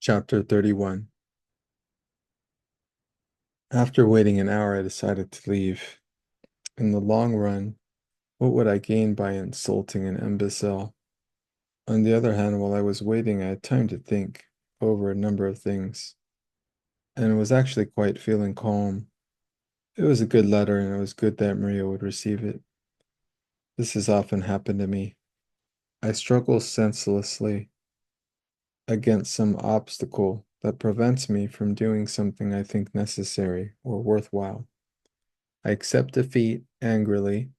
Chapter 31. After waiting an hour, I decided to leave. In the long run, what would I gain by insulting an imbecile? On the other hand, while I was waiting, I had time to think over a number of things, and was actually quite feeling calm. It was a good letter, and it was good that Maria would receive it. This has often happened to me. I struggle senselessly against some obstacle that prevents me from doing something I think necessary or worthwhile. I accept defeat angrily,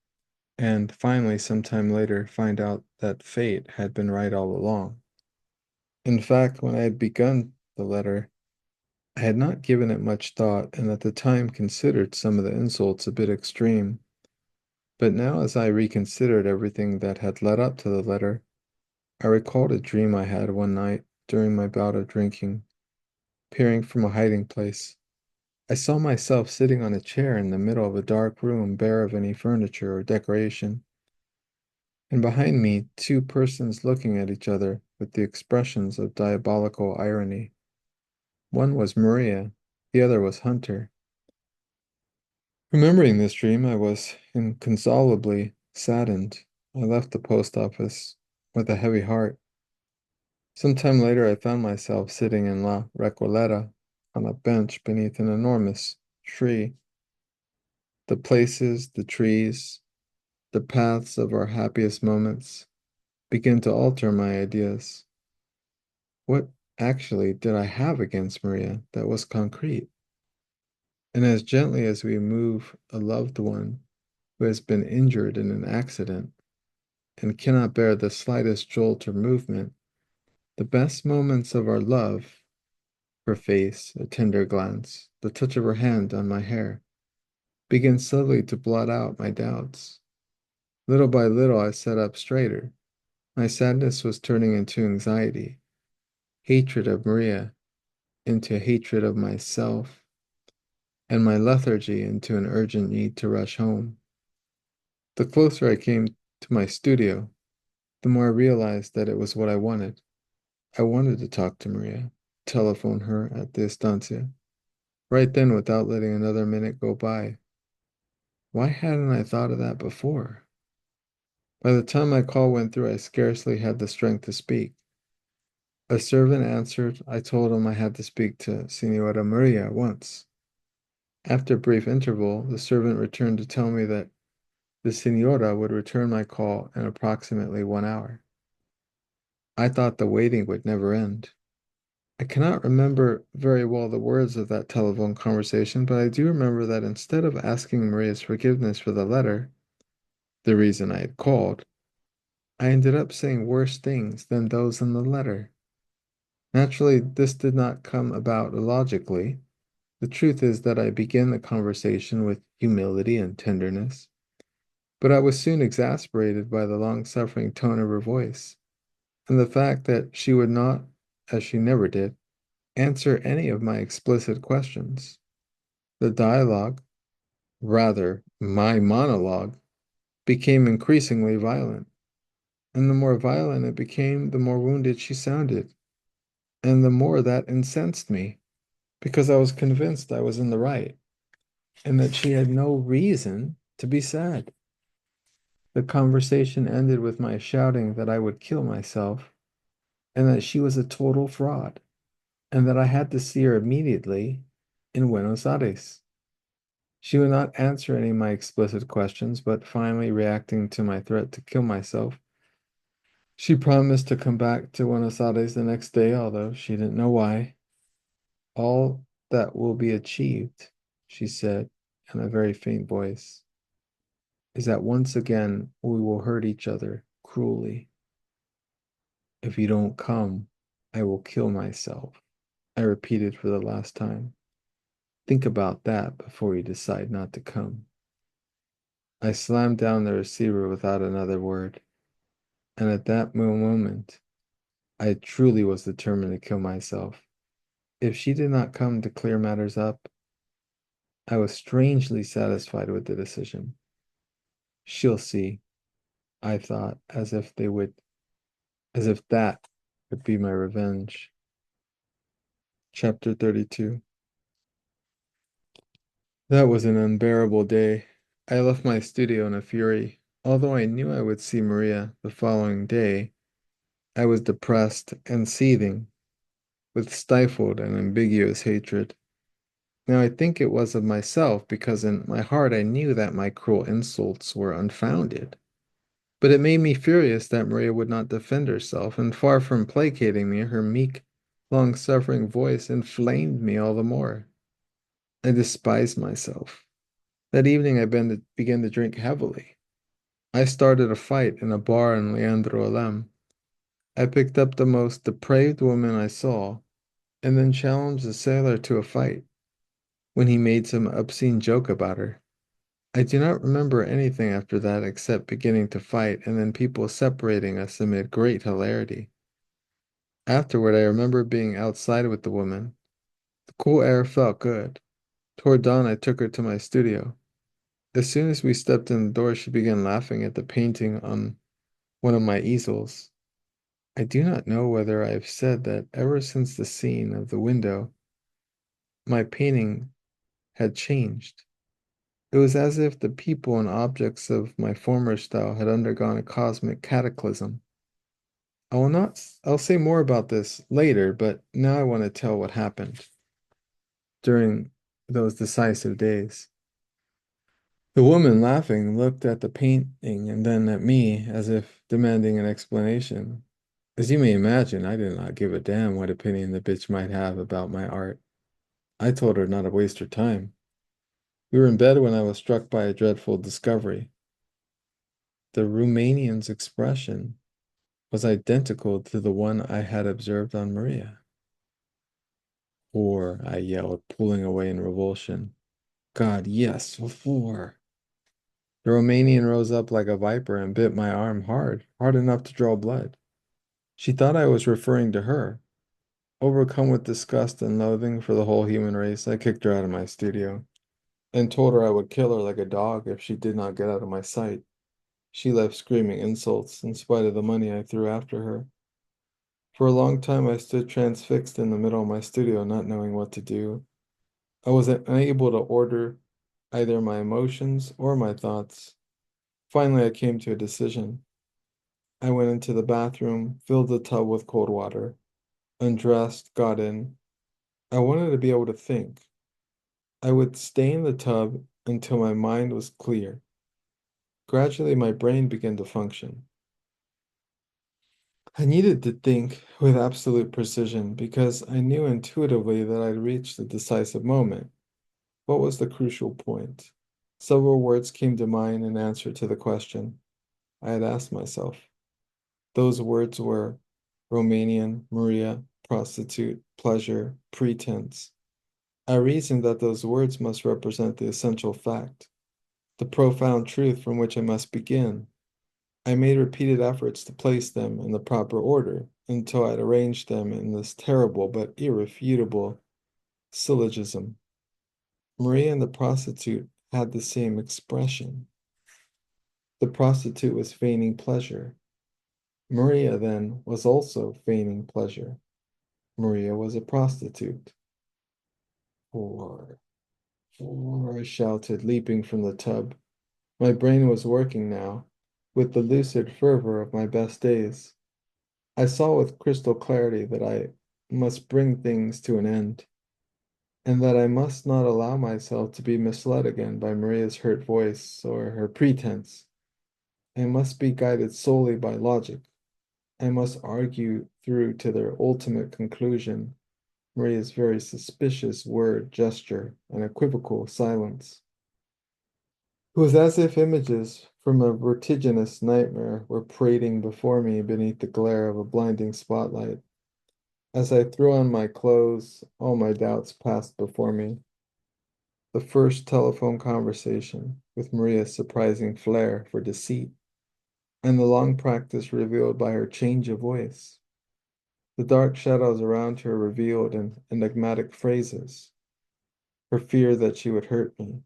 and finally, some time later, find out that fate had been right all along. In fact, when I had begun the letter, I had not given it much thought, and at the time considered some of the insults a bit extreme. But now, as I reconsidered everything that had led up to the letter, I recalled a dream I had one night during my bout of drinking, peering from a hiding place. I saw myself sitting on a chair in the middle of a dark room bare of any furniture or decoration, and behind me, two persons looking at each other with the expressions of diabolical irony. One was Maria, the other was Hunter. Remembering this dream, I was inconsolably saddened. I left the post office with a heavy heart. Some time later, I found myself sitting in La Recoleta on a bench beneath an enormous tree. The places, the trees, the paths of our happiest moments begin to alter my ideas. What actually did I have against Maria that was concrete? And as gently as we move a loved one who has been injured in an accident and cannot bear the slightest jolt or movement, the best moments of our love, her face, a tender glance, the touch of her hand on my hair, begin slowly to blot out my doubts. Little by little, I sat up straighter. My sadness was turning into anxiety, hatred of Maria into hatred of myself, and my lethargy into an urgent need to rush home. The closer I came to my studio, the more I realized that it was what I wanted. I wanted to talk to Maria, telephone her at the estancia, right then without letting another minute go by. Why hadn't I thought of that before? By the time my call went through, I scarcely had the strength to speak. A servant answered. I told him I had to speak to Senora Maria at once. After a brief interval, the servant returned to tell me that the Senora would return my call in approximately 1 hour. I thought the waiting would never end. I cannot remember very well the words of that telephone conversation, but I do remember that instead of asking Maria's forgiveness for the letter, the reason I had called, I ended up saying worse things than those in the letter. Naturally, this did not come about illogically. The truth is that I began the conversation with humility and tenderness, but I was soon exasperated by the long-suffering tone of her voice, and the fact that she would not, as she never did, answer any of my explicit questions. The dialogue, rather, my monologue, became increasingly violent, and the more violent it became, the more wounded she sounded, and the more that incensed me, because I was convinced I was in the right, and that she had no reason to be sad. The conversation ended with my shouting that I would kill myself, and that she was a total fraud, and that I had to see her immediately in Buenos Aires. She would not answer any of my explicit questions, but finally, reacting to my threat to kill myself, she promised to come back to Buenos Aires the next day, although she didn't know why. All that will be achieved, she said in a very faint voice, is that once again we will hurt each other cruelly. If you don't come, I will kill myself. I repeated for the last time. Think about that before you decide not to come. I slammed down the receiver without another word, and at that moment, I truly was determined to kill myself. If she did not come to clear matters up, I was strangely satisfied with the decision. She'll see, I thought, as if that would be my revenge. Chapter 32. That was an unbearable day. I left my studio in a fury. Although I knew I would see Maria the following day, I was depressed and seething with stifled and ambiguous hatred. Now I think it was of myself because in my heart I knew that my cruel insults were unfounded. But it made me furious that Maria would not defend herself, and far from placating me, her meek, long-suffering voice inflamed me all the more. I despised myself. That evening began to drink heavily. I started a fight in a bar in Leandro Alem. I picked up the most depraved woman I saw, and then challenged the sailor to a fight when he made some obscene joke about her. I do not remember anything after that except beginning to fight and then people separating us amid great hilarity. Afterward, I remember being outside with the woman. The cool air felt good. Toward dawn, I took her to my studio. As soon as we stepped in the door, she began laughing at the painting on one of my easels. I do not know whether I have said that ever since the scene of the window, my painting had changed. It was as if the people and objects of my former style had undergone a cosmic cataclysm. I'll say more about this later, but now I want to tell what happened during those decisive days. The woman, laughing, looked at the painting and then at me as if demanding an explanation. As you may imagine, I did not give a damn what opinion the bitch might have about my art. I told her not to waste her time. We were in bed when I was struck by a dreadful discovery. The Romanian's expression was identical to the one I had observed on Maria. Whore, I yelled, pulling away in revulsion. God, yes, whore. The Romanian rose up like a viper and bit my arm hard, hard enough to draw blood. She thought I was referring to her. Overcome with disgust and loathing for the whole human race, I kicked her out of my studio and told her I would kill her like a dog if she did not get out of my sight. She left screaming insults in spite of the money I threw after her. For a long time, I stood transfixed in the middle of my studio, not knowing what to do. I was unable to order either my emotions or my thoughts. Finally, I came to a decision. I went into the bathroom, filled the tub with cold water, undressed, got in. I wanted to be able to think. I would stay in the tub until my mind was clear. Gradually, my brain began to function. I needed to think with absolute precision because I knew intuitively that I'd reached the decisive moment. What was the crucial point? Several words came to mind in answer to the question I had asked myself. Those words were Romanian, Maria, prostitute, pleasure, pretense. I reasoned that those words must represent the essential fact, the profound truth from which I must begin. I made repeated efforts to place them in the proper order until I had arranged them in this terrible but irrefutable syllogism. Maria and the prostitute had the same expression. The prostitute was feigning pleasure. Maria, then, was also feigning pleasure. Maria was a prostitute. Four, four, I shouted, leaping from the tub. My brain was working now, with the lucid fervor of my best days. I saw with crystal clarity that I must bring things to an end, and that I must not allow myself to be misled again by Maria's hurt voice or her pretense. I must be guided solely by logic. I must argue through to their ultimate conclusion Maria's very suspicious word, gesture, and equivocal silence. It was as if images from a vertiginous nightmare were parading before me beneath the glare of a blinding spotlight. As I threw on my clothes, all my doubts passed before me. The first telephone conversation, with Maria's surprising flair for deceit, and the long practice revealed by her change of voice. The dark shadows around her revealed in enigmatic phrases. Her fear that she would hurt me,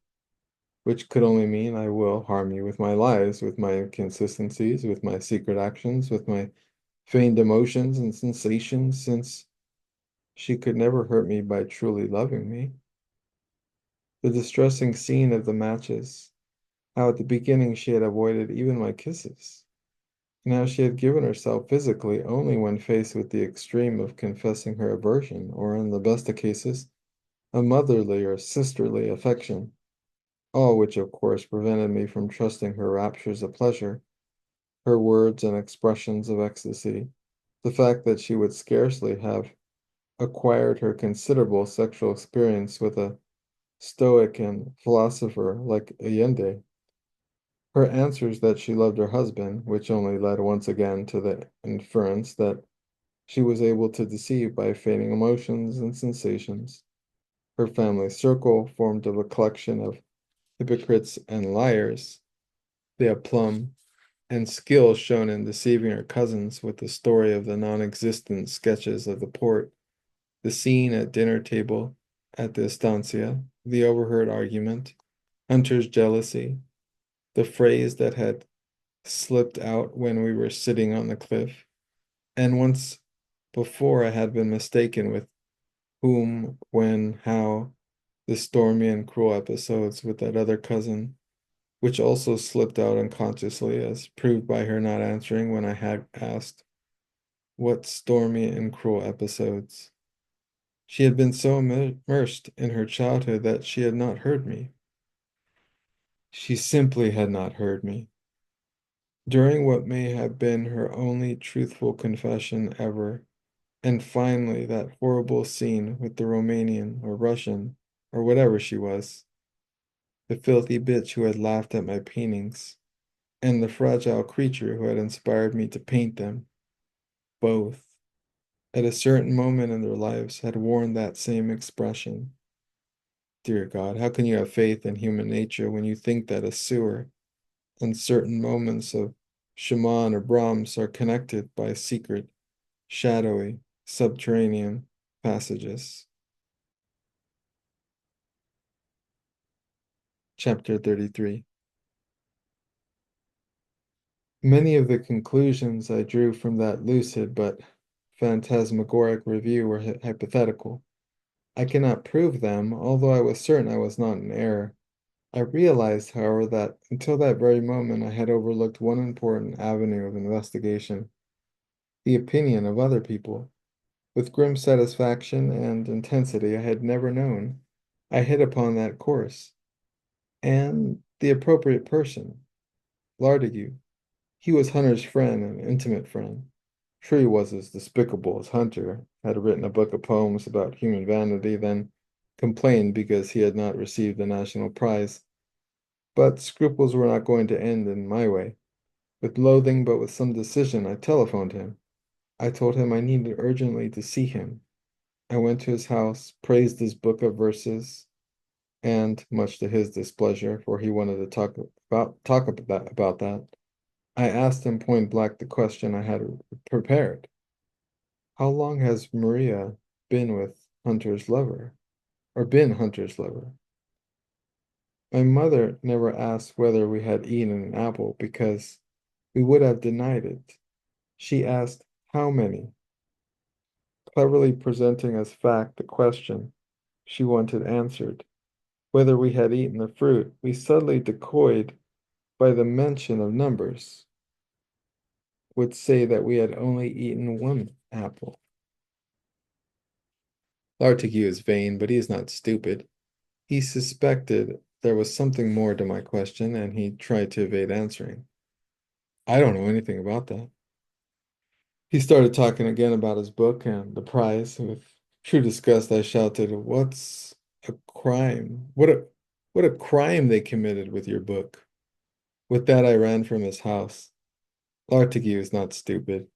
which could only mean I will harm you with my lies, with my inconsistencies, with my secret actions, with my feigned emotions and sensations, since she could never hurt me by truly loving me. The distressing scene of the matches, how at the beginning she had avoided even my kisses, and how she had given herself physically only when faced with the extreme of confessing her aversion, or in the best of cases, a motherly or sisterly affection, all which of course prevented me from trusting her raptures of pleasure, her words and expressions of ecstasy, the fact that she would scarcely have acquired her considerable sexual experience with a stoic and philosopher like Allende. Her answers that she loved her husband, which only led once again to the inference that she was able to deceive by feigning emotions and sensations. Her family circle, formed of a collection of hypocrites and liars, the aplomb and skill shown in deceiving her cousins with the story of the non-existent sketches of the port, the scene at dinner table at the estancia, the overheard argument, Hunter's jealousy, the phrase that had slipped out when we were sitting on the cliff, and once before I had been mistaken with whom, when, how, the stormy and cruel episodes with that other cousin, which also slipped out unconsciously, as proved by her not answering when I had asked, what stormy and cruel episodes? She had been so immersed in her childhood that she had not heard me. She simply had not heard me. During what may have been her only truthful confession ever, and finally that horrible scene with the Romanian or Russian or whatever she was, the filthy bitch who had laughed at my paintings, and the fragile creature who had inspired me to paint them, both, at a certain moment in their lives, had worn that same expression. Dear God, how can you have faith in human nature when you think that a sewer and certain moments of Schumann or Brahms are connected by secret, shadowy, subterranean passages? Chapter 33. Many of the conclusions I drew from that lucid but phantasmagoric review were hypothetical. I cannot prove them, although I was certain I was not in error. I realized, however, that until that very moment I had overlooked one important avenue of investigation, the opinion of other people. With grim satisfaction and intensity I had never known, I hit upon that course, and the appropriate person, Lartigue. He was Hunter's friend and intimate friend. Sure, he was as despicable as Hunter, had written a book of poems about human vanity, then complained because he had not received the national prize. But scruples were not going to end in my way. With loathing, but with some decision, I telephoned him. I told him I needed urgently to see him. I went to his house, praised his book of verses, and, much to his displeasure, for he wanted to talk about that, I asked him point blank the question I had prepared. How long has Maria been with Hunter's lover, or been Hunter's lover? My mother never asked whether we had eaten an apple because we would have denied it. She asked how many, cleverly presenting as fact the question she wanted answered. Whether we had eaten the fruit, we subtly decoyed by the mention of numbers, would say that we had only eaten one apple. Lartigue is vain, but he is not stupid. He suspected there was something more to my question, and he tried to evade answering. I don't know anything about that. He started talking again about his book and the prize. With true disgust, I shouted, "What's a crime? What a crime they committed with your book." With that, I ran from his house. Lartigue was not stupid,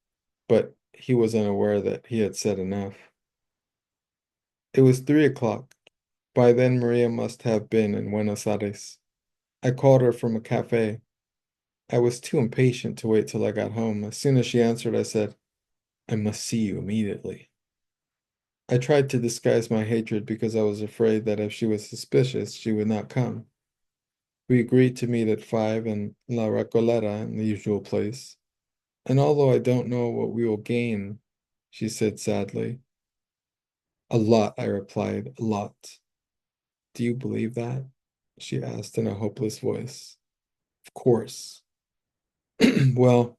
but he was unaware that he had said enough. It was 3 o'clock. By then, Maria must have been in Buenos Aires. I called her from a cafe. I was too impatient to wait till I got home. As soon as she answered, I said, "I must see you immediately." I tried to disguise my hatred because I was afraid that if she was suspicious, she would not come. We agreed to meet at 5 in La Recoleta in the usual place. And although I don't know what we will gain, she said sadly, A lot, I replied, a lot. Do you believe that? She asked in a hopeless voice. Of course. Well,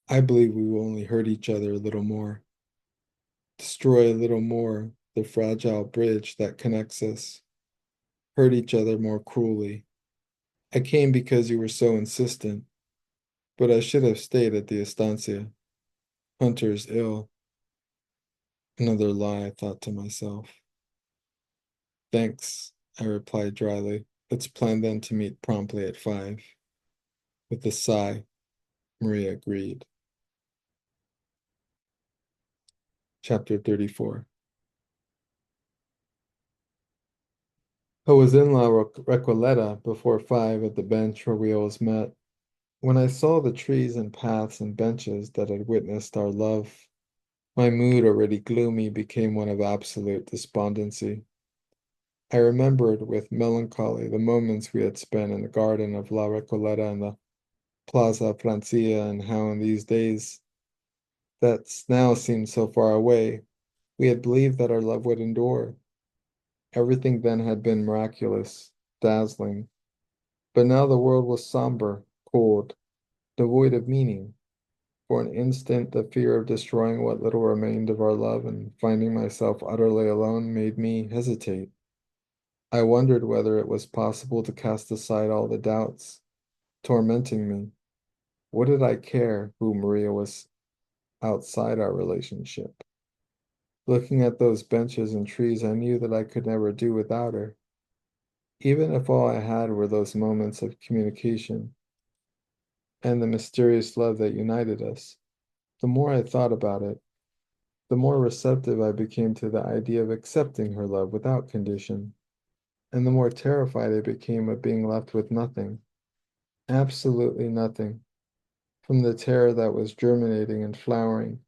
I believe we will only hurt each other a little more, destroy a little more the fragile bridge that connects us, hurt each other more cruelly. I came because you were so insistent, but I should have stayed at the estancia. Hunter's ill. Another lie, I thought to myself. Thanks, I replied dryly. Let's plan then to meet promptly at 5. With a sigh, Maria agreed. Chapter 34. I was in La Recoleta before 5 at the bench where we always met. When I saw the trees and paths and benches that had witnessed our love, my mood, already gloomy, became one of absolute despondency. I remembered with melancholy the moments we had spent in the garden of La Recoleta and the Plaza Francia, and how in these days that now seemed so far away, we had believed that our love would endure. Everything then had been miraculous, dazzling, but now the world was somber, cold, devoid of meaning. For an instant, the fear of destroying what little remained of our love and finding myself utterly alone made me hesitate. I wondered whether it was possible to cast aside all the doubts tormenting me. What did I care who Maria was outside our relationship? Looking at those benches and trees, I knew that I could never do without her, even if all I had were those moments of communication and the mysterious love that united us. The more I thought about it, the more receptive I became to the idea of accepting her love without condition, and the more terrified I became of being left with nothing, absolutely nothing, from the terror that was germinating and flowering,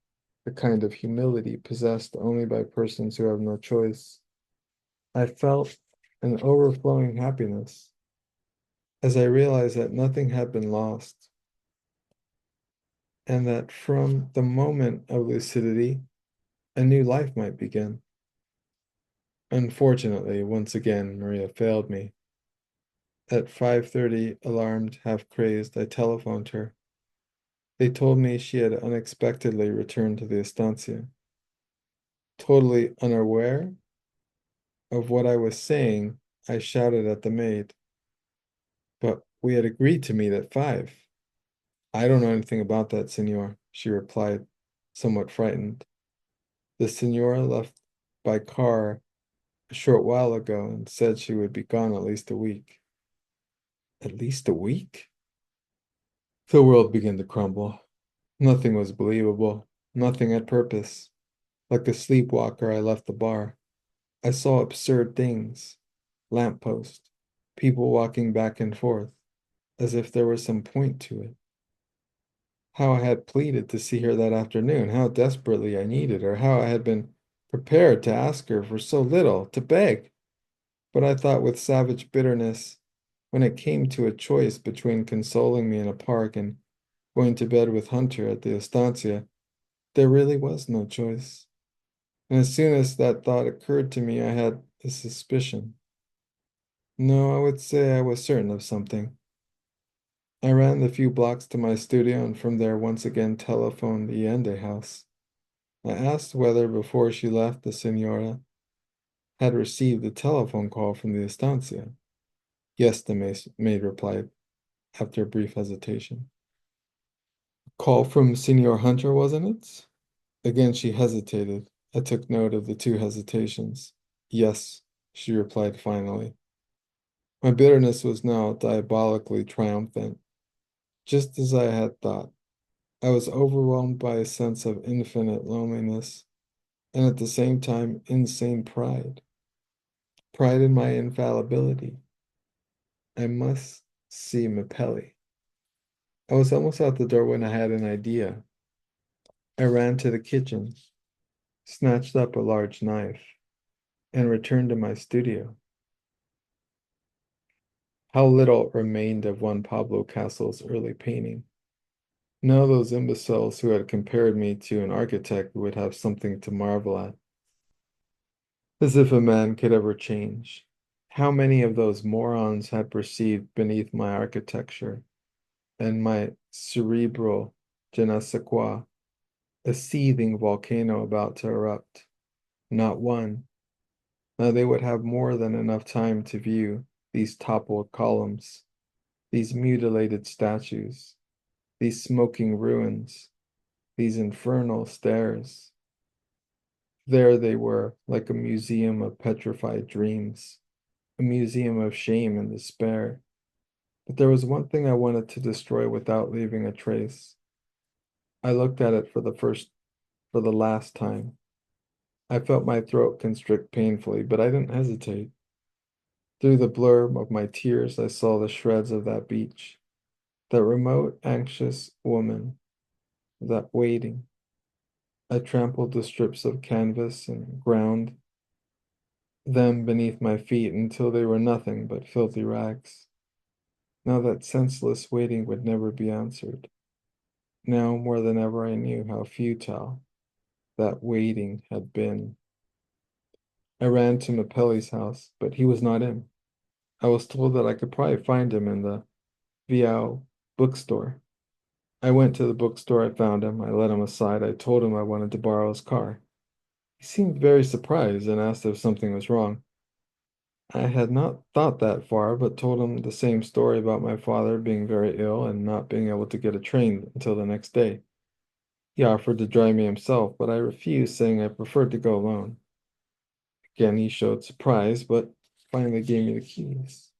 the kind of humility possessed only by persons who have no choice. I felt an overflowing happiness as I realized that nothing had been lost, and that from the moment of lucidity, a new life might begin. Unfortunately, once again, Maria failed me. At 5:30, alarmed, half crazed, I telephoned her. They told me she had unexpectedly returned to the estancia. Totally unaware of what I was saying, I shouted at the maid, but we had agreed to meet at 5. I don't know anything about that, senor, she replied, somewhat frightened. The senora left by car a short while ago and said she would be gone at least a week. At least a week? The world began to crumble. Nothing was believable, nothing had purpose. Like a sleepwalker, I left the bar. I saw absurd things, lamppost, people walking back and forth, as if there was some point to it. How I had pleaded to see her that afternoon, how desperately I needed her, how I had been prepared to ask her for so little, to beg. But I thought with savage bitterness, when it came to a choice between consoling me in a park and going to bed with Hunter at the estancia, there really was no choice. And as soon as that thought occurred to me, I had a suspicion. No, I would say I was certain of something. I ran the few blocks to my studio and from there once again telephoned the Allende house. I asked whether before she left the senora had received a telephone call from the estancia. Yes, the maid replied, after a brief hesitation. Call from Senor Hunter, wasn't it? Again she hesitated. I took note of the two hesitations. Yes, she replied finally. My bitterness was now diabolically triumphant, just as I had thought. I was overwhelmed by a sense of infinite loneliness and at the same time insane pride. Pride in my infallibility. I must see Mapelli. I was almost out the door when I had an idea. I ran to the kitchen, snatched up a large knife, and returned to my studio. How little remained of one Pablo Castle's early painting. Now those imbeciles who had compared me to an architect would have something to marvel at. As if a man could ever change. How many of those morons had perceived beneath my architecture and my cerebral je ne sais quoi, a seething volcano about to erupt? Not one. Now they would have more than enough time to view these toppled columns, these mutilated statues, these smoking ruins, these infernal stairs. There they were, like a museum of petrified dreams, a museum of shame and despair. But there was one thing I wanted to destroy without leaving a trace. I looked at it for the last time. I felt my throat constrict painfully, but I didn't hesitate. Through the blur of my tears, I saw the shreds of that beach, that remote, anxious woman, that waiting. I trampled the strips of canvas and ground them beneath my feet until they were nothing but filthy rags. Now that senseless waiting would never be answered. Now more than ever I knew how futile that waiting had been. I ran to Mapelli's house, but he was not in. I was told that I could probably find him in the Viao bookstore. I went to the bookstore, I found him, I led him aside, I told him I wanted to borrow his car. He seemed very surprised and asked if something was wrong. I had not thought that far, but told him the same story about my father being very ill and not being able to get a train until the next day. He offered to drive me himself, but I refused, saying I preferred to go alone. Again, he showed surprise, but finally gave me the keys.